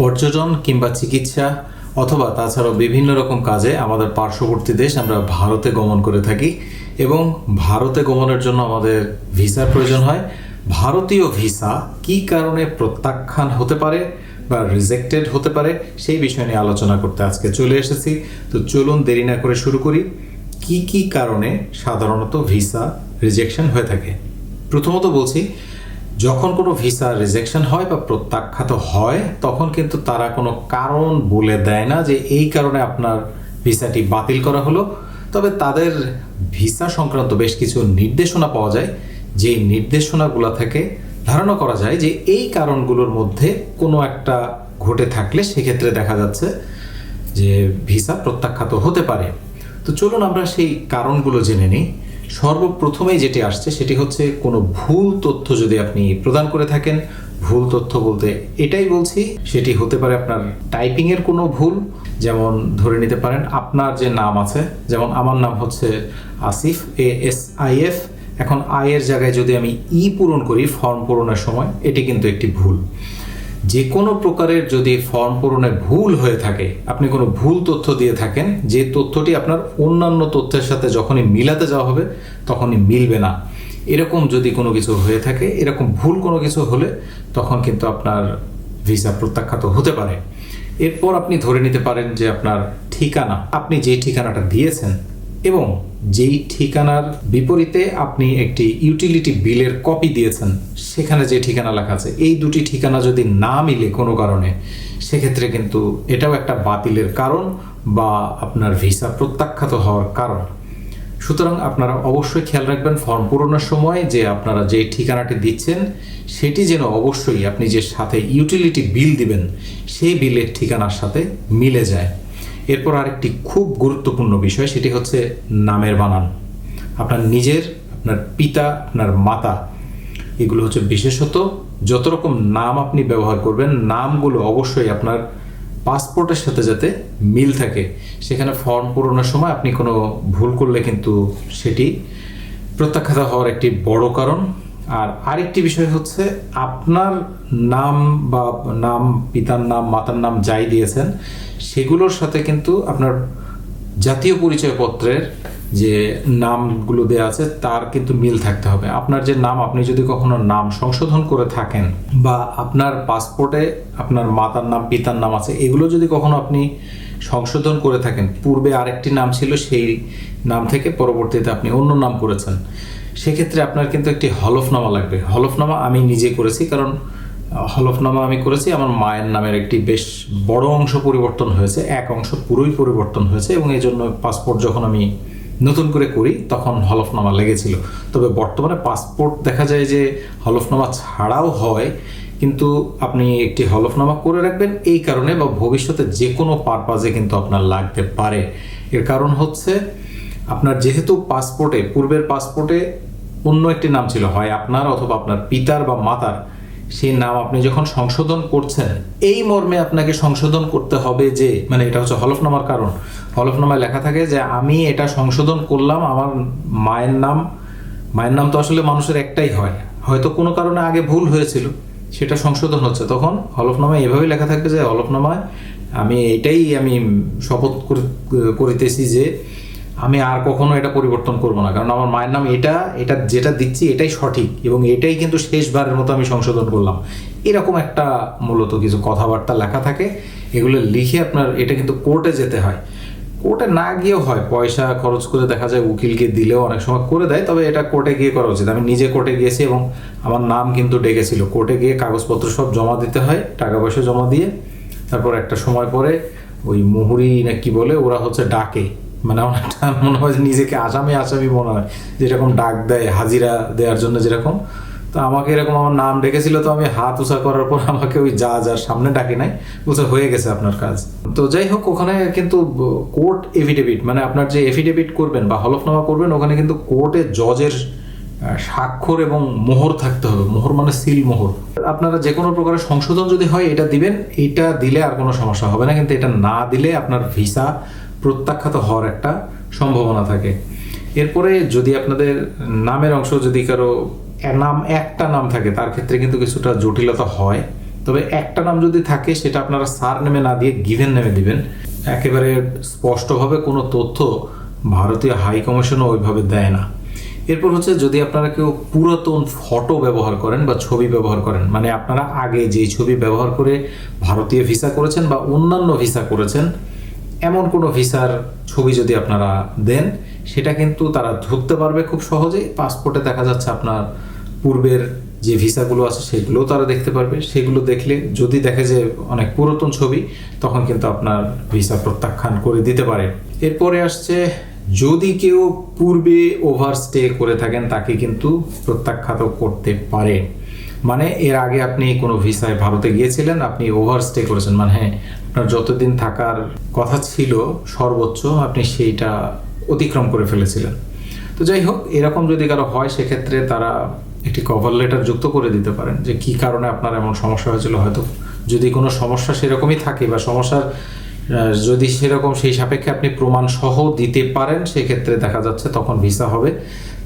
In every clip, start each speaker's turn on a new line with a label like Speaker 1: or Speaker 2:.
Speaker 1: পর্যটন কিংবা চিকিৎসা অথবা তাছাড়াও বিভিন্ন রকম কাজে আমাদের পার্শ্ববর্তী দেশ আমরা ভারতে গমন করে থাকি এবং ভারতে গমনের জন্য আমাদের ভিসার প্রয়োজন হয়। ভারতীয় ভিসা কী কারণে প্রত্যাখ্যান হতে পারে বা রিজেক্টেড হতে পারে সেই বিষয় নিয়ে আলোচনা করতে আজকে চলে এসেছি। তো চলুন দেরি না করে শুরু করি। কি কি কারণে সাধারণত ভিসা রিজেকশন হয়ে থাকে। প্রথমত বলছি, যখন কোনো ভিসা রিজেকশন হয় বা প্রত্যাখ্যাত হয় তখন কিন্তু তারা কোনো কারণ বলে দেয় না যে এই কারণে আপনার ভিসাটি বাতিল করা হলো। তবে তাদের ভিসা সংক্রান্ত বেশ কিছু নির্দেশনা পাওয়া যায়, যে নির্দেশনাগুলো থেকে ধারণা করা যায় যে এই কারণগুলোর মধ্যে কোনো একটা ঘটে থাকলে সেক্ষেত্রে দেখা যাচ্ছে যে ভিসা প্রত্যাখ্যাত হতে পারে। তো চলুন আমরা সেই কারণগুলো জেনে নিই। সর্বপ্রথমেই যেটি আসছে সেটি হচ্ছে কোনো ভুল তথ্য যদি আপনি প্রদান করে থাকেন। ভুল তথ্য বলতে এটাই বলছি, সেটি হতে পারে আপনার টাইপিংয়ের কোনো ভুল, যেমন ধরে নিতে পারেন আপনার যে নাম আছে, যেমন আমার নাম হচ্ছে আসিফ, ASIF। এখন এর জায়গায় যদি আমি পূরণ করি ফর্ম পূরণের সময়, এটি কিন্তু একটি ভুল। যে কোনো প্রকারের যদি ফর্ম পূরণে ভুল হয়ে থাকে, আপনি কোনো ভুল তথ্য দিয়ে থাকেন, যে তথ্যটি আপনার অন্যান্য তথ্যের সাথে যখনই মিলাতে যাওয়া হবে তখনই মিলবে না, এরকম যদি কোনো কিছু হয়ে থাকে, এরকম ভুল কোনো কিছু হলে তখন কিন্তু আপনার ভিসা প্রত্যাখ্যাত হতে পারে। এরপর আপনি ধরে নিতে পারেন যে আপনার ঠিকানা, আপনি যে ঠিকানাটা দিয়েছেন এবং যেই ঠিকানার বিপরীতে আপনি একটি ইউটিলিটি বিলের কপি দিয়েছেন, সেখানে যে ঠিকানা লেখা আছে, এই দুটি ঠিকানা যদি না মিলে কোনো কারণে, সেক্ষেত্রে কিন্তু এটাও একটা বাতিলের কারণ বা আপনার ভিসা প্রত্যাখ্যাত হওয়ার কারণ। সুতরাং আপনারা অবশ্যই খেয়াল রাখবেন ফর্ম পূরণের সময় যে আপনারা যে ঠিকানাটি দিচ্ছেন সেটি যেন অবশ্যই আপনি যে সাথে ইউটিলিটি বিল দিবেন সেই বিলের ঠিকানার সাথে মিলে যায়। এরপর আরেকটি খুব গুরুত্বপূর্ণ বিষয়, সেটি হচ্ছে নামের বানান। আপনার নিজের, আপনার পিতা, আপনার মাতা, এগুলো হচ্ছে বিশেষত যত রকম নাম আপনি ব্যবহার করবেন, নামগুলো অবশ্যই আপনার পাসপোর্টের সাথে যাতে মিল থাকে। সেখানে ফর্ম পূরণের সময় আপনি কোনো ভুল করলে কিন্তু সেটি প্রত্যাখ্যাত হওয়ার একটি বড় কারণ। আর আরেকটি বিষয় হচ্ছে আপনার নাম বা নাম, পিতার নাম, মাতার নাম যাই দিয়েছেন সেগুলোর সাথে কিন্তু আপনার জাতীয় পরিচয়পত্রের যে নামগুলো দেওয়া আছে তার কিন্তু মিল থাকতে হবে। আপনার যে নাম, আপনি যদি কখনো নাম সংশোধন করে থাকেন বা আপনার পাসপোর্টে আপনার মাতার নাম, পিতার নাম আছে, এগুলো যদি কখনো আপনি সংশোধন করে থাকেন, পূর্বে আরেকটি নাম ছিল সেই নাম থেকে পরবর্তীতে আপনি অন্য নাম করেছেন, সেক্ষেত্রে আপনার কিন্তু একটি হলফনামা লাগবে। হলফনামা আমি নিজে করেছি, কারণ হলফনামা আমি করেছি আমার মায়ের নামের একটি বেশ বড় অংশ পরিবর্তন হয়েছে, এক অংশ পুরোই পরিবর্তন হয়েছে এবং এই জন্য পাসপোর্ট যখন আমি নতুন করে করি তখন হলফনামা লেগেছিল। তবে বর্তমানে পাসপোর্ট দেখা যায় যে হলফনামা ছাড়াও হয়, কিন্তু আপনি একটি হলফনামা করে রাখবেন এই কারণে, বা ভবিষ্যতে যে কোনো পারপাজে কিন্তু আপনার লাগতে পারে। এর কারণ হচ্ছে আপনার যেহেতু পাসপোর্টে, পূর্বের পাসপোর্টে অন্য একটি নাম ছিল, হয় আপনার অথবা আপনার পিতার বা মাতার, সেই নাম আপনি যখন সংশোধন করছেন এই মর্মে আপনাকে সংশোধন করতে হবে যে, মানে এটা হচ্ছে হলফনামার কারণ। হলফনামায় লেখা থাকে যে আমি এটা সংশোধন করলাম, আমার মায়ের নাম, মায়ের নাম তো আসলে মানুষের একটাই হয়, হয়তো কোনো কারণে আগে ভুল হয়েছিল, সেটা সংশোধন হচ্ছে, তখন হলফনামায় এভাবেই লেখা থাকবে যে হলফনামায় আমি শপথ করিতেছি যে আমি আর কখনো এটা পরিবর্তন করব না, কারণ আমার মায়ের নাম এটা যেটা দিচ্ছি এটাই সঠিক এবং এটাই কিন্তু শেষবারের মতো আমি সংশোধন করলাম। এরকম একটা মূলত কিছু কথাবার্তা লেখা থাকে, এগুলো লিখে আপনার এটা কিন্তু কোর্টে যেতে হয়। কোর্টে না গিয়েও হয়, পয়সা খরচ করে দেখা যায় উকিলকে দিলেও অনেক সময় করে দেয়, তবে এটা কোর্টে গিয়ে করা উচিত। আমি নিজে কোর্টে গিয়েছি এবং আমার নাম কিন্তু ডেকেছিল। কোর্টে গিয়ে কাগজপত্র সব জমা দিতে হয়, টাকা পয়সা জমা দিয়ে, তারপর একটা সময় পরে ওই মুহুরি না কি বলে ওরা হচ্ছে ডাকে, মানে অনেকটা মনে হয় নিজেকে আসামি মনে হয়, যেরকম ডাক দেয় হাজিরা দেওয়ার জন্য যেরকম। তো আমাকে এরকম আমার নাম ডেকেছিল, তো আমি হাত উঁচা করার পর আমাকে ওই যার সামনে ডাকে নাই, বলছে হয়ে গেছে আপনার কাজ। তো যাই হোক, ওখানে কিন্তু কোর্ট এফিডেভিট, মানে আপনার যে এফিডেভিট করবেন বা হলফনামা করবেন, ওখানে কিন্তু কোর্টে জজের স্বাক্ষর এবং মোহর থাকতে হবে। মোহর মানে সিল মোহর। আপনারা যে কোনো প্রকারের সংশোধন যদি হয় এটা দিবেন, এটা দিলে আর কোনো সমস্যা হবে না, কিন্তু এটা না দিলে আপনার ভিসা প্রত্যাখ্যাত হওয়ার একটা সম্ভাবনা থাকে। এরপরে যদি আপনাদের নামের অংশ, যদি কারো নাম একটা নাম থাকে, তার ক্ষেত্রে কিন্তু কিছুটা জটিলতা হয়। তবে একটা নাম যদি থাকে সেটা আপনারা স্যার নেমে না দিয়ে গিভেন নেমে দিবেন। একেবারে স্পষ্টভাবে কোনো তথ্য ভারতীয় হাই কমিশনও ওইভাবে দেয় না। এরপর হচ্ছে যদি আপনারা কেউ পুরাতন ফটো ব্যবহার করেন বা ছবি ব্যবহার করেন, মানে আপনারা আগে যেই ছবি ব্যবহার করে ভারতীয় ভিসা করেছেন বা অন্যান্য ভিসা করেছেন, এমন কোনো ভিসার ছবি যদি আপনারা দেন, সেটা কিন্তু তারা ধরতে পারবে খুব সহজেই। পাসপোর্টে দেখা যাচ্ছে আপনার পূর্বের যে ভিসাগুলো আছে সেগুলোও তারা দেখতে পারবে। সেগুলো দেখলে যদি দেখে যে অনেক পুরাতন ছবি, তখন কিন্তু আপনার ভিসা প্রত্যাখ্যান করে দিতে পারে। এরপরে আসছে যদি কেউ পূর্বে ওভারস্টে করে থাকেন, তাকে কিন্তু প্রত্যাখ্যাত করতে পারে। মানে এর আগে আপনি কোনো ভিসায় ভারতে গিয়েছিলেন, আপনি ওভারস্টে করেছেন, মানে হ্যাঁ আপনার যতদিন থাকার কথা ছিল সর্বোচ্চ আপনি সেইটা অতিক্রম করে ফেলেছিলেন। তো যাই হোক, এরকম যদি কারো হয় সেক্ষেত্রে তারা একটি কভার লেটার যুক্ত করে দিতে পারেন যে কী কারণে আপনার এমন সমস্যা হয়েছিল। হয়তো যদি কোনো সমস্যা সেরকমই থাকে বা সমস্যার যদি সেরকম সেই সাপেক্ষে আপনি প্রমাণ সহ দিতে পারেন, সেক্ষেত্রে দেখা যাচ্ছে তখন ভিসা হবে।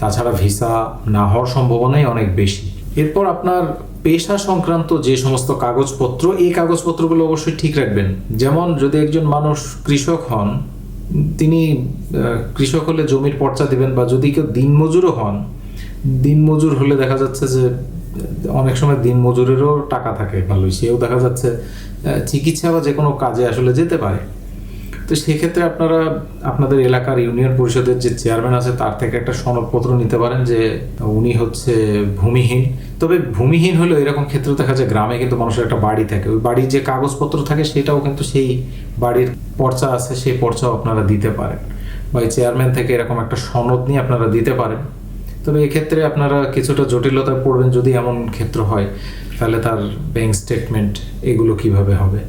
Speaker 1: তাছাড়া ভিসা না হওয়ার সম্ভাবনাই অনেক বেশি। এরপর আপনার পেশা সংক্রান্ত যে সমস্ত কাগজপত্র, এই কাগজপত্রগুলো অবশ্যই ঠিক রাখবেন। যেমন যদি একজন মানুষ কৃষক হন, তিনি কৃষক হলে জমির পর্চা দিবেন, বা যদি কেউ দিনমজুরও হন, দিনমজুর হলে দেখা যাচ্ছে যে অনেক সময় দিনমজুরেরও টাকা থাকে ভালোই, সেও দেখা যাচ্ছে চিকিৎসা বা যে কোনো কাজে আসলে যেতে পারে। তো সেক্ষেত্রে আপনারা আপনাদের এলাকার ইউনিয়ন পরিষদের যে চেয়ারম্যান আছে তার থেকে একটা সনদপত্র নিতে পারেন যে উনি হচ্ছে ভূমিহীন। তবে ভূমিহীন হলেও এরকম ক্ষেত্রে দেখা যায় গ্রামে কিন্তু মানুষের একটা বাড়ি থাকে, ওই বাড়ির যে কাগজপত্র থাকে সেটাও কিন্তু সেই বাড়ির পর্চা আছে, সেই পর্চাও আপনারা দিতে পারেন, বা এই চেয়ারম্যান থেকে এরকম একটা সনদ নিয়ে আপনারা দিতে পারেন। তবে এক্ষেত্রে আপনারা কিছুটা জটিলতায় পড়বেন যদি এমন ক্ষেত্র হয়, তাহলে তার ব্যাংক স্টেটমেন্ট এগুলো কিভাবে হবে,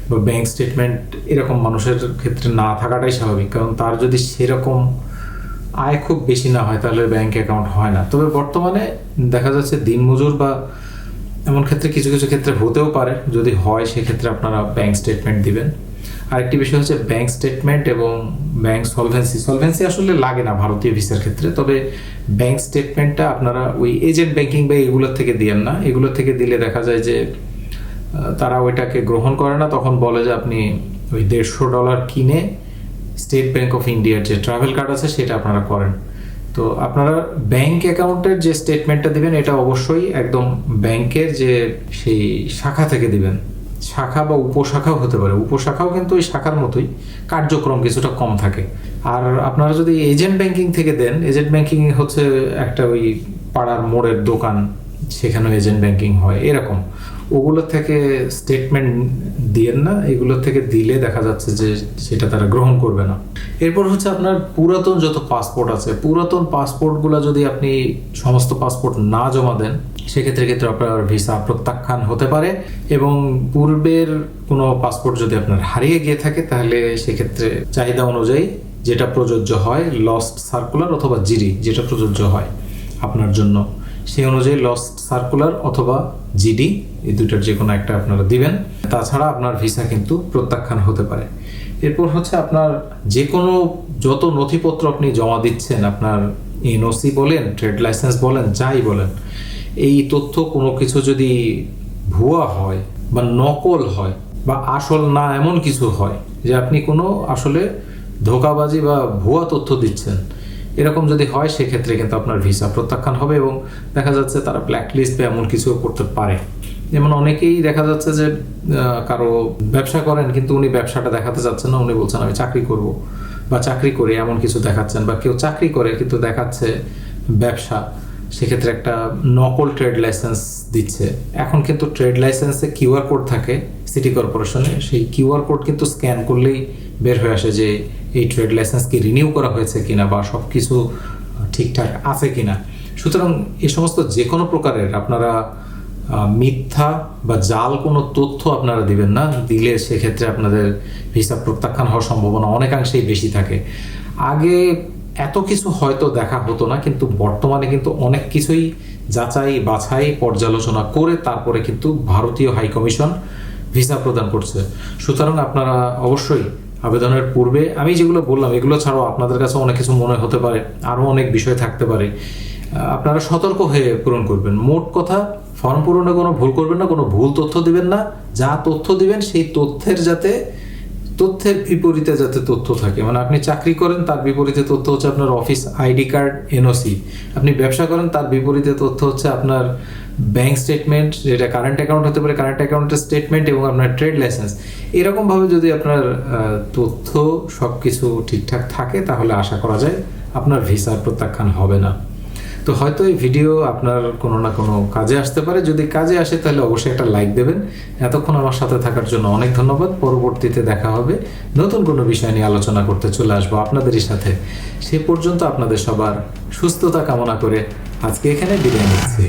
Speaker 1: বা ব্যাংক স্টেটমেন্ট এরকম মানুষের ক্ষেত্রে না থাকাটাই স্বাভাবিক, কারণ তার যদি সেরকম আয় খুব বেশি না হয় তাহলে ব্যাংক অ্যাকাউন্ট হয় না। তবে বর্তমানে দেখা যাচ্ছে দিনমজুর বা এমন ক্ষেত্রে কিছু কিছু ক্ষেত্রে হতেও পারে, যদি হয় সেক্ষেত্রে আপনারা ব্যাংক স্টেটমেন্ট দিবেন। আরেকটি বিষয় হচ্ছে ব্যাংক স্টেটমেন্ট এবং ব্যাংক সলভেন্সি আসলে লাগে না ভারতীয় ভিসার ক্ষেত্রে, তবে ব্যাংক স্টেটমেন্টটা আপনারা ওই এজেন্ট ব্যাংকিং বা এগুলোর থেকে দিয়েন না। এগুলোর থেকে দিলে দেখা যায় যে তারা ওইটাকে গ্রহণ করে না, তখন বলে যে আপনি ওই $150 কিনে স্টেট ব্যাংক অফ ইন্ডিয়ার যে ট্রাভেল কার্ড আছে সেটা আপনারা করেন। তো আপনারা ব্যাংক অ্যাকাউন্টের যে স্টেটমেন্টটা দিবেন এটা অবশ্যই একদম ব্যাংকের যে সেই শাখা থেকে দিবেন। শাখা বা উপশাখাও হতে পারে, উপশাখাও কিন্তু ওই শাখার মতোই, কার্যক্রম কিছুটা কম থাকে। আর আপনারা যদি এজেন্ট ব্যাংকিং থেকে দেন, এজেন্ট ব্যাংকিং হচ্ছে একটা ওই পাড়ার মোড়ের দোকান, সেখানেও এজেন্ট ব্যাংকিং হয়, এরকম ওগুলোর থেকে স্টেটমেন্ট দিয়েন না। এগুলোর থেকে দিলে দেখা যাচ্ছে যে সেটা তারা গ্রহণ করবে না। এরপর হচ্ছে আপনার পুরাতন যত পাসপোর্ট আছে, পুরাতন পাসপোর্টগুলো যদি আপনি সমস্ত পাসপোর্ট না জমা দেন, সেক্ষেত্রে আপনার ভিসা প্রত্যাখ্যান হতে পারে। এবং পূর্বের কোনো পাসপোর্ট যদি আপনার হারিয়ে গিয়ে থাকে, তাহলে সেক্ষেত্রে চাহিদা অনুযায়ী যেটা প্রযোজ্য হয়, লস্ট সার্কুলার অথবা জিডি যেটা প্রযোজ্য হয় আপনার জন্য, সেই অনুযায়ী লস্ট সার্কুলার অথবা জিডি এই দুইটার যে কোনো একটা আপনারা দিবেন। তাছাড়া আপনার ভিসা কিন্তু প্রত্যাখ্যান হতে পারে। এরপর হচ্ছে আপনার যে কোনো যত নথিপত্র আপনি জমা দিচ্ছেন, আপনার এনওসি বলেন, ট্রেড লাইসেন্স বলেন, যাই বলেন, এই তথ্য কোনো কিছু যদি ভুয়া হয় বা নকল হয় বা আসল না এমন কিছু হয়, যে আপনি কোনো আসলে ধোঁকাবাজি বা ভুয়া তথ্য দিচ্ছেন, এরকম যদি হয় সেক্ষেত্রে কিন্তু আপনার ভিসা প্রত্যাখ্যান হবে। এবং দেখা যাচ্ছে তারা ব্ল্যাকলিস্ট বা এমন কিছু করতে পারে। যেমন অনেকেই দেখা যাচ্ছে যে কারো ব্যবসা করেন, কিন্তু উনি ব্যবসাটা দেখাতে চাচ্ছেন না, উনি বলছেন আমি চাকরি করব বা চাকরি করে এমন কিছু দেখাচ্ছেন, বা কেউ চাকরি করে কিন্তু দেখাচ্ছে ব্যবসা, সেক্ষেত্রে একটা নকল ট্রেড লাইসেন্স দিচ্ছে। এখন কিন্তু ট্রেড লাইসেন্সে কিউআর কোড থাকে সিটি কর্পোরেশনে, সেই কিউআর কোড কিন্তু স্ক্যান করলেই বের হয়ে আসে যে এই ট্রেড লাইসেন্স কি রিনিউ করা হয়েছে কিনা বা সব কিছু ঠিকঠাক আছে কিনা। সুতরাং এ সমস্ত যে কোনো প্রকারের আপনারা মিথ্যা বা জাল কোনো তথ্য আপনারা দিবেন না, দিলে সেক্ষেত্রে আপনাদের ভিসা প্রত্যাখ্যান হওয়ার সম্ভাবনা অনেকাংশেই বেশি থাকে। আগে এত কিছু হয়তো দেখা হতো না, কিন্তু বর্তমানে কিন্তু অনেক কিছুই যাচাই বাছাই পর্যালোচনা করে তারপরে কিন্তু ভারতীয় হাই কমিশন ভিসা প্রদান করছে। সুতরাং আপনারা অবশ্যই আবেদনের পূর্বে আমি যেগুলো বললাম এগুলো ছাড়াও আপনাদের কাছে অনেক কিছু মনে হতে পারে, আরও অনেক বিষয় থাকতে পারে, আপনারা সতর্ক হয়ে পূরণ করবেন। মোট কথা ফর্ম পূরণে কোনো ভুল করবেন না, কোনো ভুল তথ্য দিবেন না। যা তথ্য দিবেন সেই তথ্যের বিপরীতে যাতে তথ্য থাকে, মানে আপনি চাকরি করেন তার বিপরীতে তথ্য হচ্ছে আপনার অফিস আইডি কার্ড, এনওসি। আপনি ব্যবসা করেন তার বিপরীতে তথ্য হচ্ছে আপনার ব্যাংক স্টেটমেন্ট, যেটা কারেন্ট অ্যাকাউন্ট হতে পারে, কারেন্ট অ্যাকাউন্টের স্টেটমেন্ট, এবং আপনার ট্রেড লাইসেন্স। এরকমভাবে যদি আপনার তথ্য সব কিছু ঠিকঠাক থাকে তাহলে আশা করা যায় আপনার ভিসার প্রত্যাখ্যান হবে না। তো হয়তো এই ভিডিও আপনার কোনো না কোনো কাজে আসতে পারে। যদি কাজে আসে তাহলে অবশ্যই একটা লাইক দেবেন। এতক্ষণ আমার সাথে থাকার জন্য অনেক ধন্যবাদ। পরবর্তীতে দেখা হবে, নতুন কোনো বিষয় নিয়ে আলোচনা করতে চলে আসবো আপনাদেরই সাথে। সে পর্যন্ত আপনাদের সবার সুস্থতা কামনা করে আজকে এখানে বিদায় নিচ্ছি।